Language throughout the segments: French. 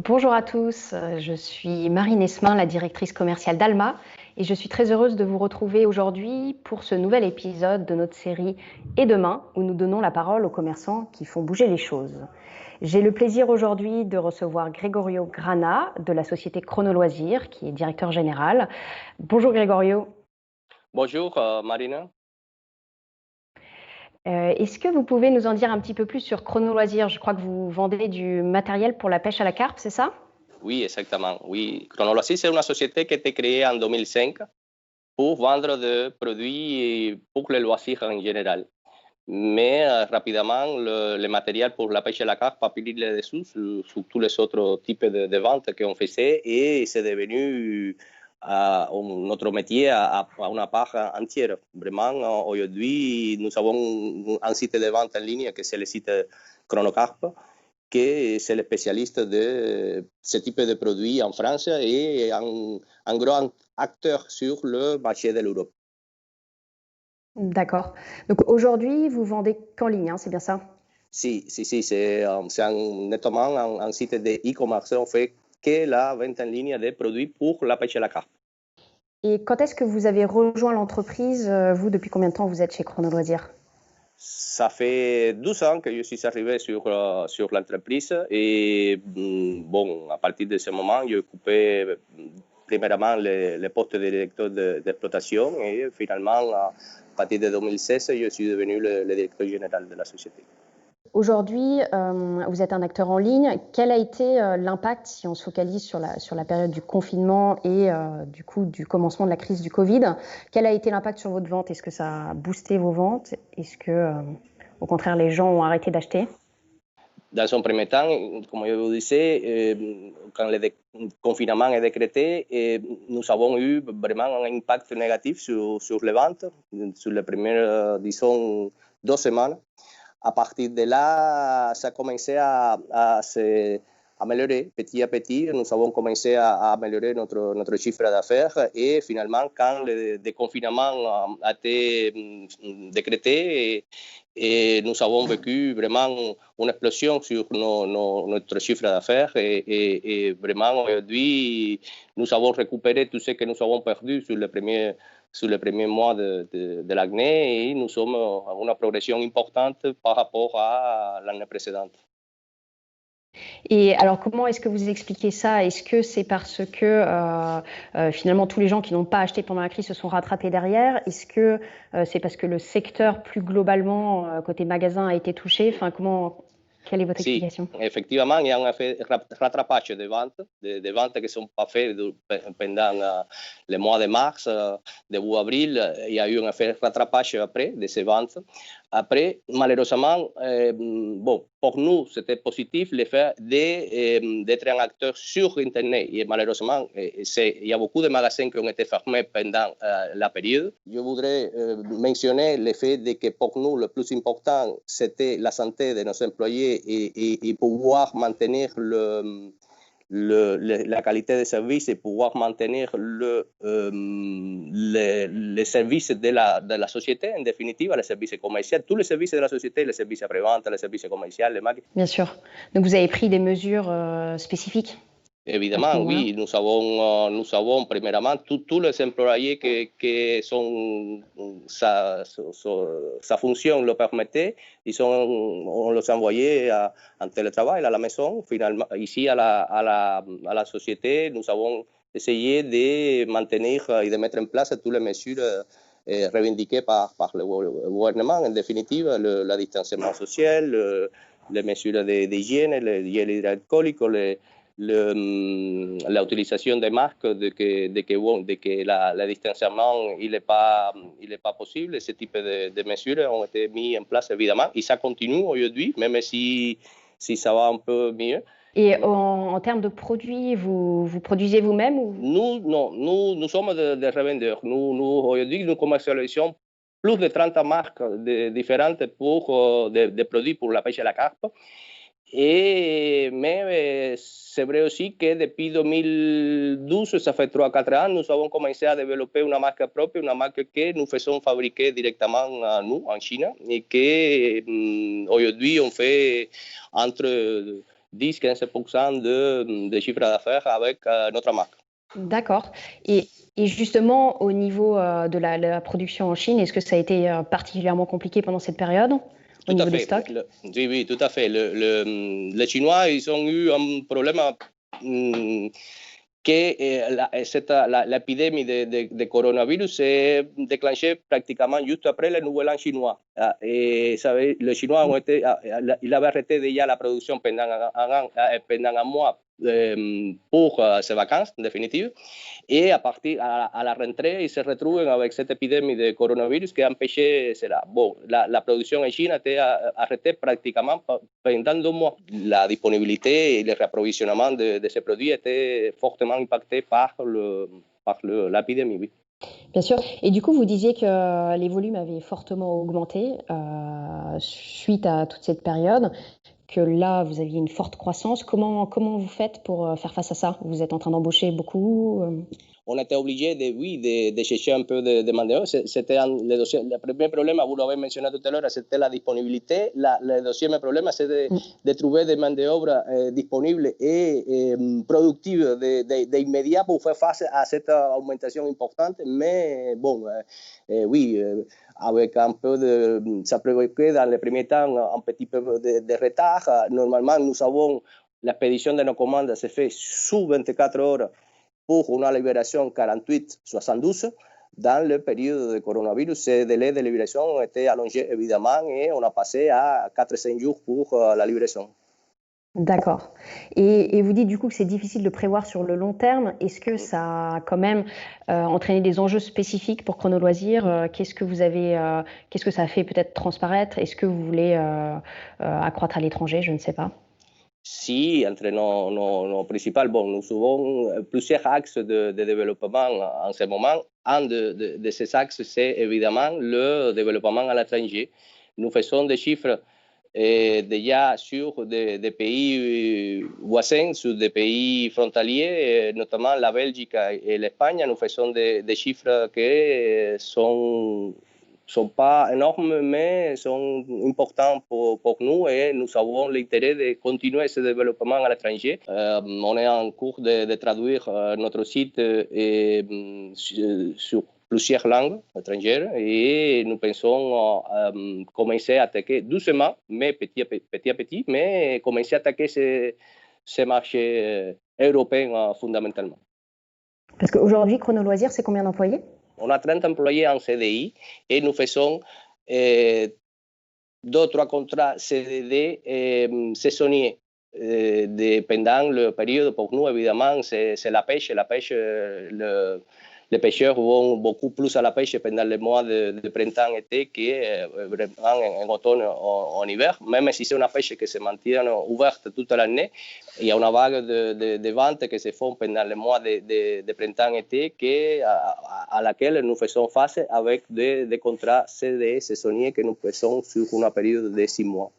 Bonjour à tous, je suis Marie Nesmin, la directrice commerciale d'Alma, et je suis très heureuse de vous retrouver aujourd'hui pour ce nouvel épisode de notre série Et demain, où nous donnons la parole aux commerçants qui font bouger les choses. J'ai le plaisir aujourd'hui de recevoir Gregorio Grana de la société Chronoloisirs, qui est directeur général. Bonjour Gregorio. Bonjour Marina. Est-ce que vous pouvez nous en dire un petit peu plus sur Chronoloisirs? Je crois que vous vendez du matériel pour la pêche à la carpe, c'est ça? Oui, exactement. Oui, Chronology, c'est une société qui a été créée en 2005 pour vendre des produits pour les loisirs en général. Mais rapidement, le matériel pour la pêche à la carpe a pris le dessus sur tous les autres types de ventes qu'on faisait et c'est devenu notre métier à une part entière. Vraiment, aujourd'hui, nous avons un site de vente en ligne que c'est le site Chronocarp, que c'est le spécialiste de ce type de produits en France et un grand acteur sur le marché de l'Europe. D'accord. Donc aujourd'hui, vous vendez qu'en ligne, hein, c'est bien ça? Si, c'est nettement un site de e-commerce. On fait que la vente en ligne des produits pour la pêche à la carpe. Et quand est-ce que vous avez rejoint l'entreprise? Vous, depuis combien de temps vous êtes chez Chrono Loisirs? Ça fait 12 ans que je suis arrivé sur l'entreprise et bon, à partir de ce moment, j'ai occupé premièrement le poste de directeur d'exploitation et finalement, à partir de 2016, je suis devenu le directeur général de la société. Aujourd'hui, vous êtes un acteur en ligne. Quel a été l'impact, si on se focalise sur la période du confinement et du coup du commencement de la crise du Covid, quel a été l'impact sur votre vente? Est-ce que ça a boosté vos ventes? Est-ce que, au contraire, les gens ont arrêté d'acheter? Dans un premier temps, comme je vous disais, quand le confinement est décrété, nous avons eu vraiment un impact négatif sur les ventes sur les premières, disons, 2 semaines. À partir de là, ça a commencé à s'améliorer petit à petit. Nous avons commencé à améliorer notre chiffre d'affaires et finalement, quand le déconfinement a été décrété, et nous avons vécu vraiment une explosion sur notre chiffre d'affaires et vraiment aujourd'hui, nous avons récupéré tout ce que nous avons perdu sur les premiers mois de l'année et nous sommes à une progression importante par rapport à l'année précédente. Et alors, comment est-ce que vous expliquez ça? Est-ce que c'est parce que finalement tous les gens qui n'ont pas acheté pendant la crise se sont rattrapés derrière? Est-ce que c'est parce que le secteur plus globalement côté magasin a été touché? Enfin, quelle est votre Si, explication? effectivement, il y a un effet rattrapage de ventes qui ne sont pas faites pendant le mois de mars, début avril. Il y a eu un effet rattrapage après de ces ventes. Après, malheureusement, bon, pour nous, c'était positif le fait d'être un acteur sur Internet. Et malheureusement, il y a beaucoup de magasins qui ont été fermés pendant la période. Je voudrais mentionner le fait que pour nous, le plus important, c'était la santé de nos employés et pouvoir maintenir la qualité de service et pouvoir maintenir les services de la société, en définitive, les services commerciaux, tous les services de la société, les services après-vente, les services commerciaux, les marques. Bien sûr. Donc vous avez pris des mesures spécifiques à ce Évidemment, niveau-là? oui, nous avons premièrement tous les employés qui sont, sa fonction le permettait, on les envoyait en télétravail à la maison. Finalement, ici à la société, nous avons essayé de maintenir et de mettre en place toutes les mesures revendiquées par le gouvernement, en définitive, la distanciement social, les mesures d'hygiène, le gel hydroalcoolique, la utilisation des masques, de que la distanciement il n'est pas possible. Ce type de mesures ont été mises en place évidemment et ça continue aujourd'hui, même si ça va un peu mieux. Et en termes de produits, vous produisez vous-même ou... Non, nous sommes des revendeurs. Nous, aujourd'hui, nous commercialisons plus de 30 marques différentes pour des produits pour la pêche à la carpe. Mais c'est vrai aussi que depuis 2012, ça fait 3-4 ans, nous avons commencé à développer une marque propre, une marque que nous faisons fabriquer directement à nous, en Chine, et que aujourd'hui, on fait entre 10-15% de chiffre d'affaires avec notre marque. D'accord. Et justement, au niveau de la production en Chine, est-ce que ça a été particulièrement compliqué pendant cette période au niveau des stocks? Oui, tout à fait. Les Chinois, ils ont eu un problème que l'épidémie de coronavirus s'est déclenchée pratiquement juste après le nouvel an chinois. Et savez, les Chinois ils avaient arrêté déjà la production pendant un mois pour ses vacances, en définitive. Et à partir à la rentrée, ils se retrouvent avec cette épidémie de coronavirus qui a empêché cela. Bon, la production en Chine a été arrêtée pratiquement pendant 2 mois. La disponibilité et le réapprovisionnement de ces produits étaient fortement impactés par l'épidémie. Oui. Bien sûr. Et du coup, vous disiez que les volumes avaient fortement augmenté suite à toute cette période, que là, vous aviez une forte croissance. Comment vous faites pour faire face à ça? Vous êtes en train d'embaucher beaucoup On était obligé de chercher un peu de main-d'œuvre. C'était le premier problème, vous l'avez mentionné tout à l'heure, c'était la disponibilité. Le deuxième problème, c'est de trouver des main-d'œuvre disponibles et productives d'immédiat pour faire face à cette augmentation importante. Mais bon, oui, avec un peu ça provoquait dans les premiers temps un petit peu de retard. Normalement, nous avons l'expédition de nos commandes se fait sous 24 heures pour une libération 48-72. Dans le période de coronavirus, ce délai de libération était allongé évidemment et on a passé à 4-5 jours pour la livraison. D'accord. Et vous dites du coup que c'est difficile de prévoir sur le long terme. Est-ce que ça a quand même entraîné des enjeux spécifiques pour Chrono Loisirs? Qu'est-ce que ça a fait peut-être transparaître? Est-ce que vous voulez accroître à l'étranger? Je ne sais pas. Si, entre nos principales, bon, nous avons plusieurs axes de développement en ce moment. Un de ces axes, c'est évidemment le développement à l'étranger. Nous faisons des chiffres déjà sur des pays voisins, sur des pays frontaliers, notamment la Belgique et l'Espagne. Nous faisons des chiffres qui sont pas énormes, mais sont importants pour nous et nous avons l'intérêt de continuer ce développement à l'étranger. On est en cours de traduire notre site sur plusieurs langues étrangères et nous pensons commencer à attaquer doucement, mais petit à petit, mais commencer à attaquer ces marchés européens fondamentalement. Parce qu'aujourd'hui, Chrono Loisirs, c'est combien d'employés? On a 30 employés en CDI et nous faisons 2-3 contrats CDD saisonniers. Pendant le période, pour nous, évidemment, c'est la pêche. La pêche, les pêcheurs vont beaucoup plus à la pêche pendant les mois de printemps-été qu'en automne, en hiver. Même si c'est une pêche qui se maintient ouverte toute l'année, il y a une vague de ventes qui se font pendant les mois de printemps-été à laquelle nous faisons face avec des contrats CDD saisonniers que nous faisons sur une période de 6 mois.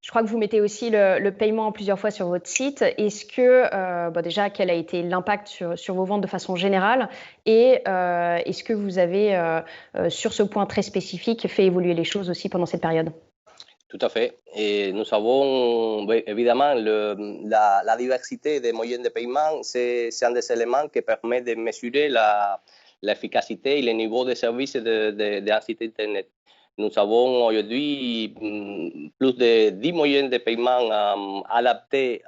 Je crois que vous mettez aussi le paiement plusieurs fois sur votre site. Est-ce que, déjà, quel a été l'impact sur vos ventes de façon générale? Et est-ce que vous avez, sur ce point très spécifique, fait évoluer les choses aussi pendant cette période? Tout à fait. Et nous avons, évidemment, la diversité des moyens de paiement, c'est un des éléments qui permet de mesurer l'efficacité et le niveau de service d'un site Internet. Nous avons aujourd'hui plus de 10 moyens de paiement adaptés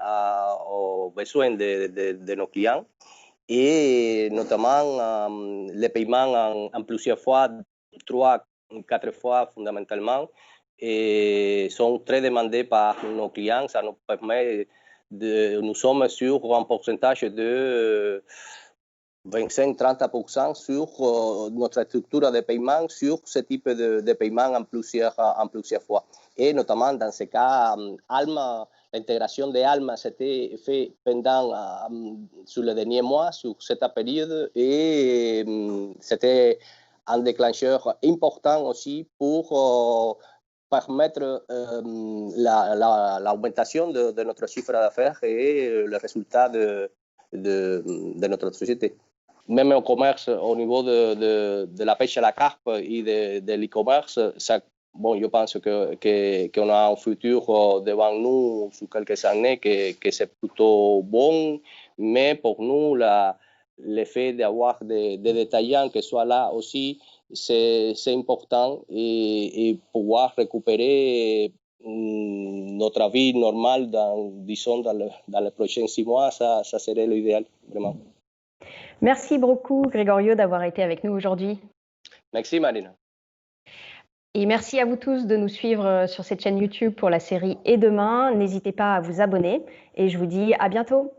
aux besoins de nos clients et notamment les paiements en plusieurs fois, 3-4 fois fondamentalement, et sont très demandés par nos clients. Ça nous permet nous sommes sur un pourcentage de 25-30% sur notre structure de paiement sur ce type de paiement en plusieurs fois. Et notamment dans ce cas, Alma, l'intégration de Alma s'était faite sur les derniers mois, sur cette période, et c'était un déclencheur important aussi pour permettre l'augmentation de notre chiffre d'affaires et le résultat de notre société. Même au commerce, au niveau de la pêche à la carpe et de l'e-commerce, bon, je pense qu'on a un futur devant nous sur quelques années que c'est plutôt bon, mais pour nous, le fait d'avoir des détaillants qui soient là aussi, c'est important et pouvoir récupérer notre vie normale, disons, dans les prochains 6 mois, ça serait l'idéal, vraiment. Merci beaucoup, Gregorio, d'avoir été avec nous aujourd'hui. Merci, Marina. Et merci à vous tous de nous suivre sur cette chaîne YouTube pour la série Et demain. N'hésitez pas à vous abonner et je vous dis à bientôt.